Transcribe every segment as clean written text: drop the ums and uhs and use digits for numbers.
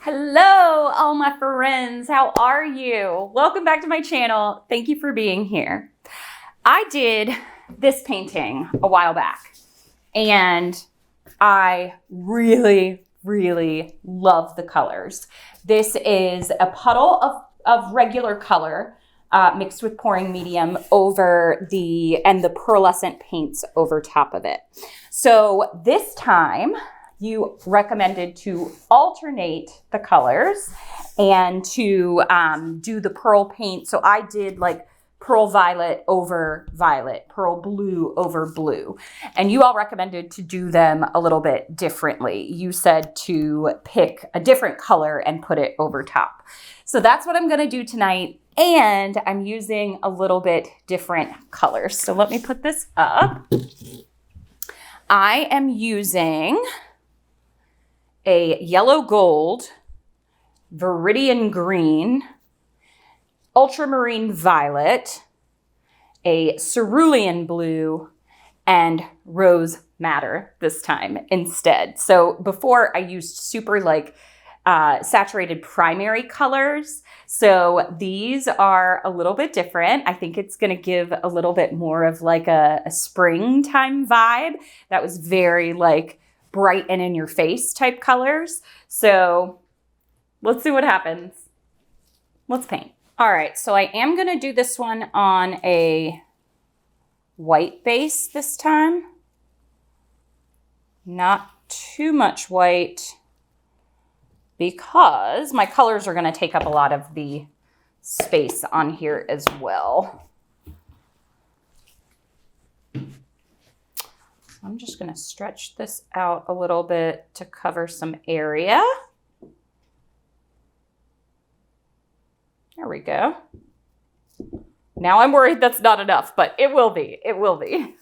Hello, all my friends. How are you? Welcome back to my channel. Thank you for being here. I did this painting a while back, and I really love the colors. This is a puddle of regular color mixed with pouring medium over and the pearlescent paints over top of it. So this time, you recommended to alternate the colors and to do the pearl paint. So I did like pearl violet over violet, pearl blue over blue. And you all recommended to do them a little bit differently. You said to pick a different color and put it over top. So that's what I'm gonna do tonight. And I'm using a little bit different colors. So let me put this up. I am using a yellow gold, viridian green, ultramarine violet, a cerulean blue, and rose madder this time instead. So before I used super saturated primary colors. So these are a little bit different. I think it's going to give a little bit more of like a springtime vibe. That was very bright and in your face type colors. So let's see what happens. Let's paint. All right, so I am gonna do this one on a white base this time. Not too much white because my colors are gonna take up a lot of the space on here as well. I'm just going to stretch this out a little bit to cover some area. There we go. Now I'm worried that's not enough, but it will be. It will be.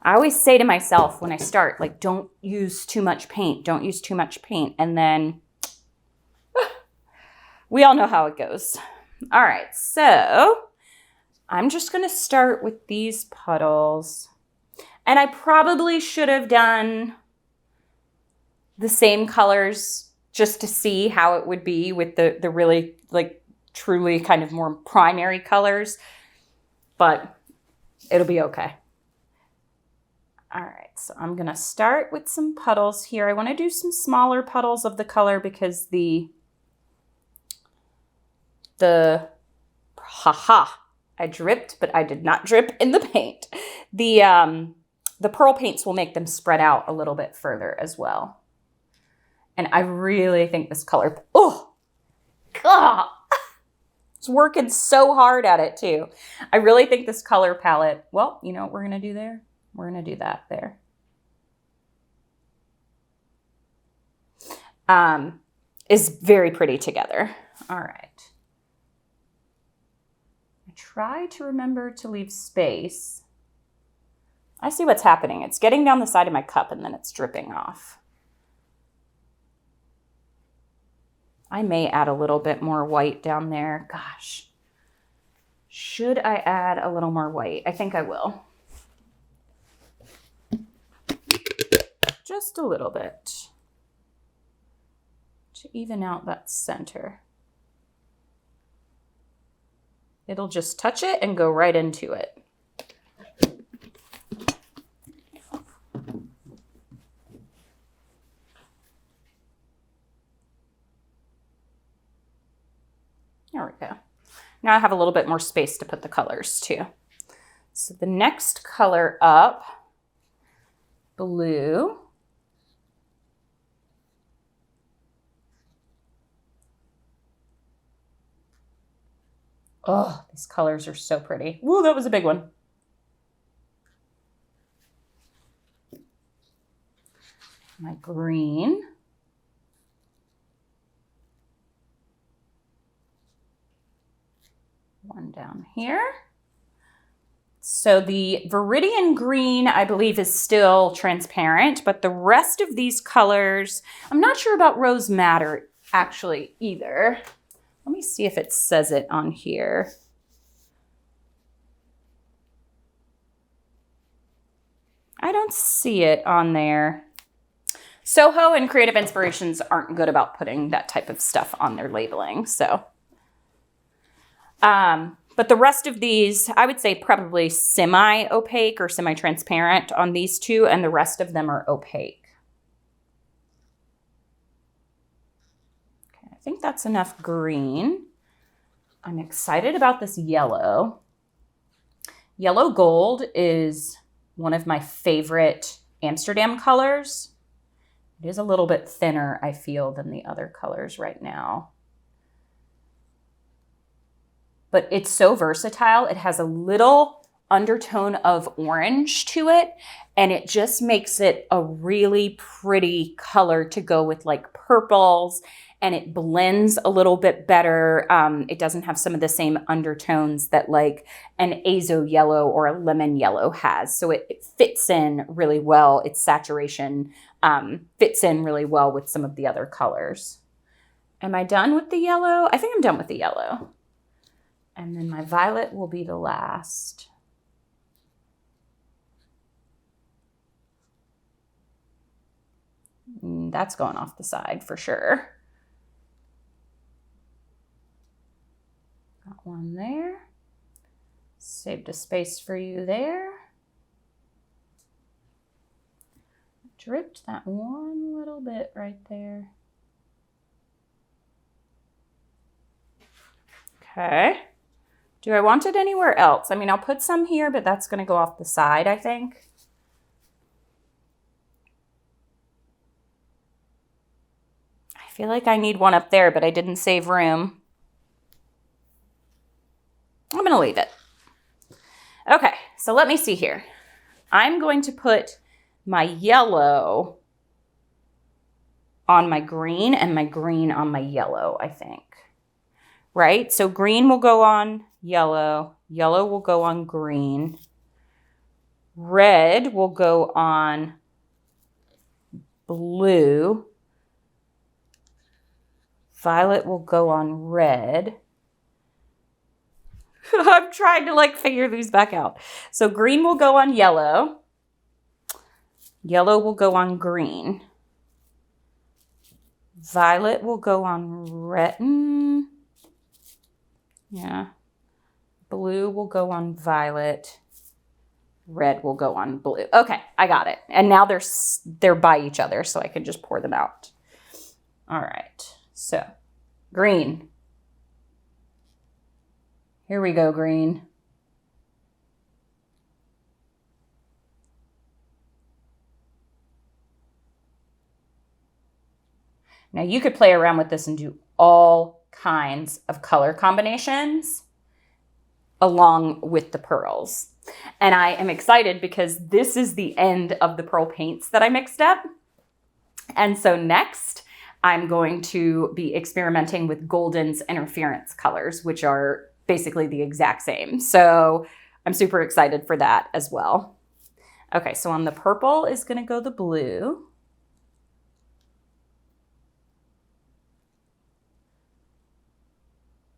I always say to myself when I start, don't use too much paint. Don't use too much paint. And then we all know how it goes. All right, so I'm just going to start with these puddles. And I probably should have done the same colors just to see how it would be with the really, truly kind of more primary colors. But it'll be okay. All right, so I'm going to start with some puddles here. I want to do some smaller puddles of the color because I dripped, but I did not drip in the paint. The pearl paints will make them spread out a little bit further as well. And I really think this color, God, it's working so hard at it too. I really think this color palette, well, you know what we're gonna do there? We're gonna do that there. Is very pretty together. All right. Try to remember to leave space. I see what's happening. It's getting down the side of my cup and then it's dripping off. I may add a little bit more white down there. Gosh, should I add a little more white? I think I will. Just a little bit to even out that center. It'll just touch it and go right into it. There we go. Now I have a little bit more space to put the colors too. So the next color up, blue. Oh, these colors are so pretty. Woo, that was a big one. My green. One down here. So the viridian green, I believe, is still transparent, but the rest of these colors, I'm not sure about rose madder actually either. Let me see if it says it on here. I don't see it on there. Soho and Creative Inspirations aren't good about putting that type of stuff on their labeling. So, but the rest of these, I would say probably semi-opaque or semi-transparent on these two, and the rest of them are opaque. Okay, I think that's enough green. I'm excited about this yellow. Yellow gold is one of my favorite Amsterdam colors. It is a little bit thinner, I feel, than the other colors right now. But it's so versatile. It has a little undertone of orange to it, and it just makes it a really pretty color to go with like purples, and it blends a little bit better. It doesn't have some of the same undertones that like an azo yellow or a lemon yellow has. So it fits in really well. Its saturation fits in really well with some of the other colors. Am I done with the yellow? I think I'm done with the yellow. And then my violet will be the last. That's going off the side for sure. Got one there. Saved a space for you there. Dripped that one little bit right there. Okay. Do I want it anywhere else? I mean, I'll put some here, but that's going to go off the side, I think. I feel like I need one up there, but I didn't save room. I'm going to leave it. Okay, so let me see here. I'm going to put my yellow on my green and my green on my yellow, I think. Right? So green will go on yellow. Yellow will go on green. Red will go on blue. Violet will go on red. I'm trying to like figure these back out. So green will go on yellow. Yellow will go on green. Violet will go on red. Yeah. Blue will go on violet. Red will go on blue. Okay, I got it. And now they're by each other, so I can just pour them out. All right. So, green. Here we go, green. Now you could play around with this and do all kinds of color combinations along with the pearls. And I am excited because this is the end of the pearl paints that I mixed up. And so next, I'm going to be experimenting with Golden's interference colors, which are basically the exact same. So I'm super excited for that as well. Okay, so on the purple is going to go the blue.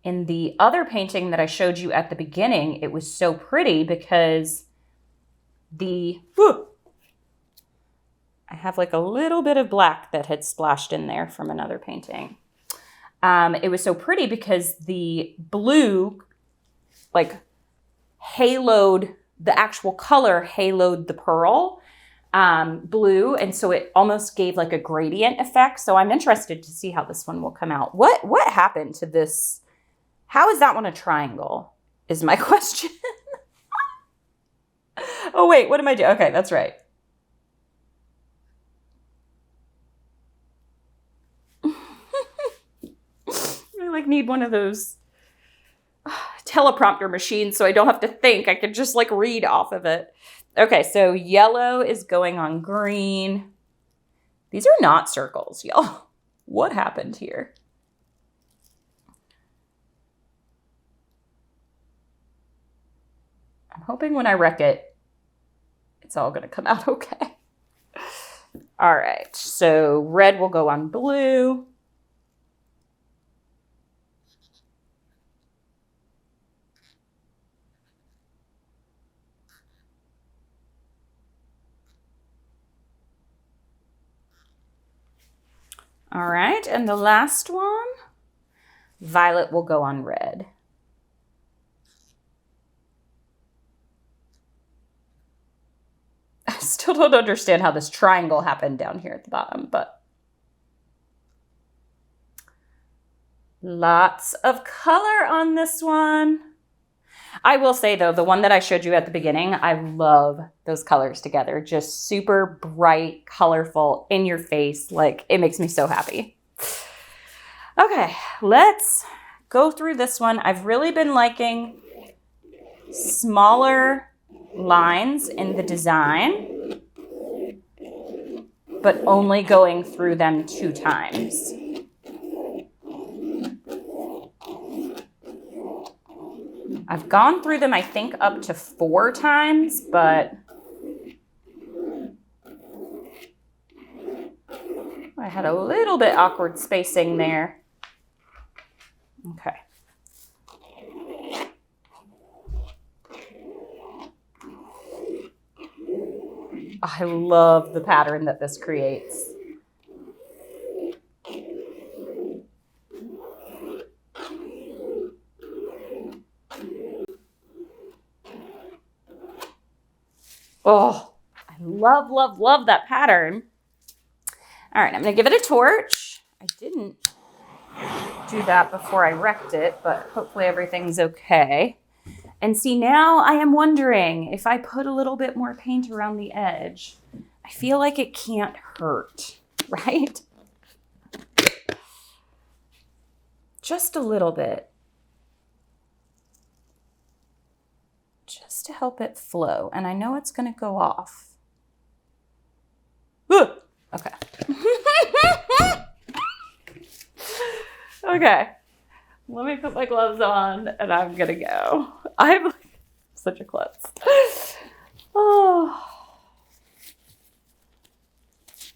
In the other painting that I showed you at the beginning, it was so pretty because I have like a little bit of black that had splashed in there from another painting. It was so pretty because the blue like haloed, the actual color haloed the pearl blue, and so it almost gave like a gradient effect. So I'm interested to see how this one will come out. What happened to this? How is that one a triangle is my question. Oh wait, what am I doing? Okay, that's right. I like need one of those teleprompter machines so I don't have to think. I can just like read off of it. Okay, so yellow is going on green. These are not circles, y'all. What happened here? I'm hoping when I wreck it, it's all going to come out okay. All right, so red will go on blue. All right, and the last one, violet will go on red. I still don't understand how this triangle happened down here at the bottom, but lots of color on this one. I will say though, the one that I showed you at the beginning, I love those colors together. Just super bright, colorful, in your face. Like, it makes me so happy. Okay, let's go through this one. I've really been liking smaller lines in the design, but only going through them 2 times. I've gone through them, I think, up to 4 times, but I had a little bit awkward spacing there. Okay. I love the pattern that this creates. Oh, I love, love, love that pattern. All right, I'm gonna give it a torch. I didn't do that before I wrecked it, but hopefully everything's okay. And see, now I am wondering if I put a little bit more paint around the edge, I feel like it can't hurt, right? Just a little bit. Just to help it flow. And I know it's going to go off. Ugh. Okay. Okay. Let me put my gloves on and I'm going to go. I'm such a klutz. Oh.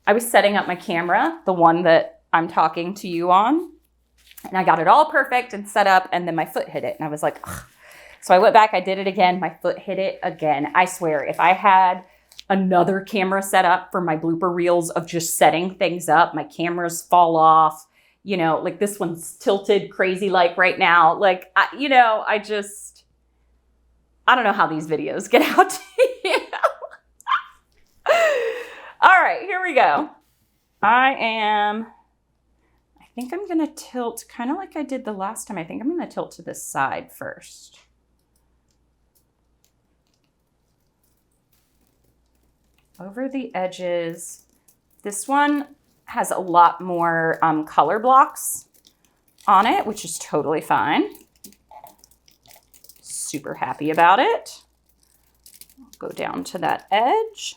I was setting up my camera, the one that I'm talking to you on, and I got it all perfect and set up, and then my foot hit it. And I was like, ugh. So I went back, I did it again. My foot hit it again. I swear, if I had another camera set up for my blooper reels of just setting things up, my cameras fall off, you know, like this one's tilted crazy like right now. Like, I don't know how these videos get out to you. All right, here we go. I think I'm going to tilt kind of like I did the last time. I think I'm going to tilt to this side first. Over the edges. This one has a lot more color blocks on it, which is totally fine. Super happy about it. I'll go down to that edge.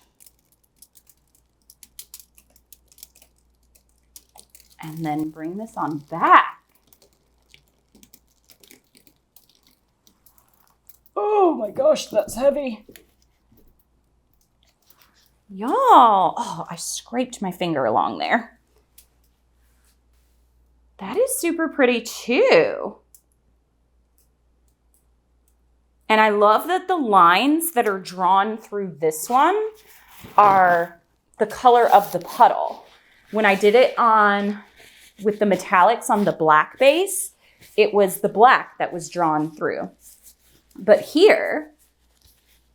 And then bring this on back. Oh my gosh, that's heavy. Y'all, oh, I scraped my finger along there. That is super pretty too. And I love that the lines that are drawn through this one are the color of the puddle. When I did it with the metallics on the black base, it was the black that was drawn through. But here,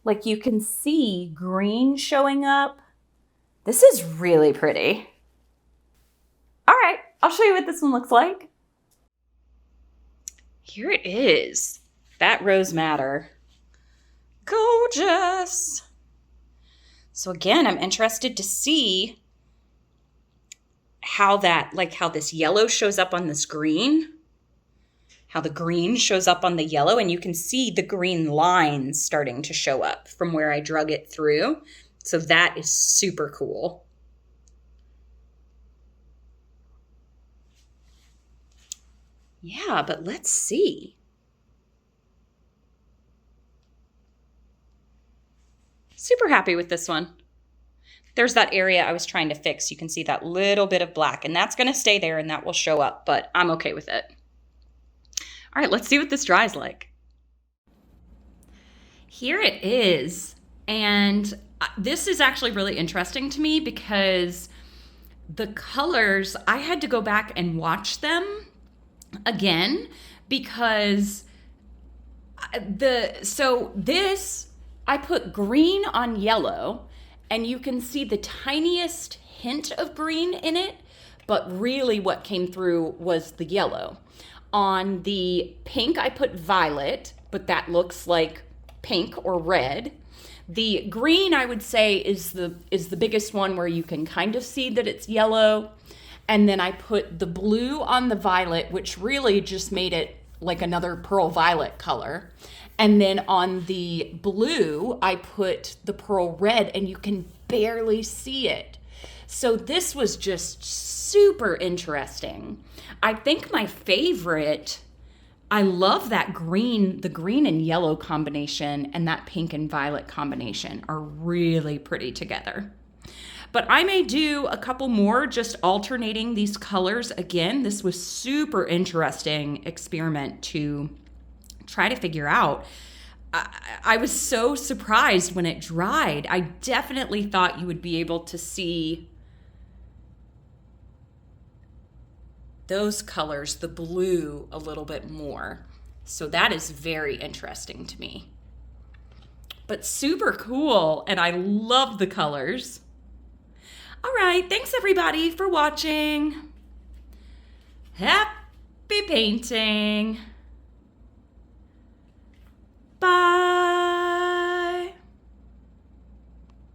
like you can see green showing up. This is really pretty. All right, I'll show you what this one looks like. Here it is. That rose madder. Gorgeous. So again, I'm interested to see how this yellow shows up on this green, how the green shows up on the yellow, and you can see the green lines starting to show up from where I drug it through. So that is super cool. Yeah, but let's see. Super happy with this one. There's that area I was trying to fix. You can see that little bit of black, and that's going to stay there and that will show up, but I'm okay with it. All right, let's see what this dries like. Here it is. And this is actually really interesting to me because the colors, I had to go back and watch them again because I put green on yellow, and you can see the tiniest hint of green in it, but really what came through was the yellow. On the pink, I put violet, but that looks like pink or red. The green, I would say, is the biggest one where you can kind of see that it's yellow. And then I put the blue on the violet, which really just made it like another pearl violet color. And then on the blue, I put the pearl red, and you can barely see it. So this was just super interesting. I think my favorite, I love that green, the green and yellow combination and that pink and violet combination are really pretty together. But I may do a couple more just alternating these colors again. This was super interesting experiment to try to figure out. I was so surprised when it dried. I definitely thought you would be able to see those colors, the blue, a little bit more. So that is very interesting to me. But super cool, and I love the colors. All right, thanks everybody for watching. Happy painting. Bye.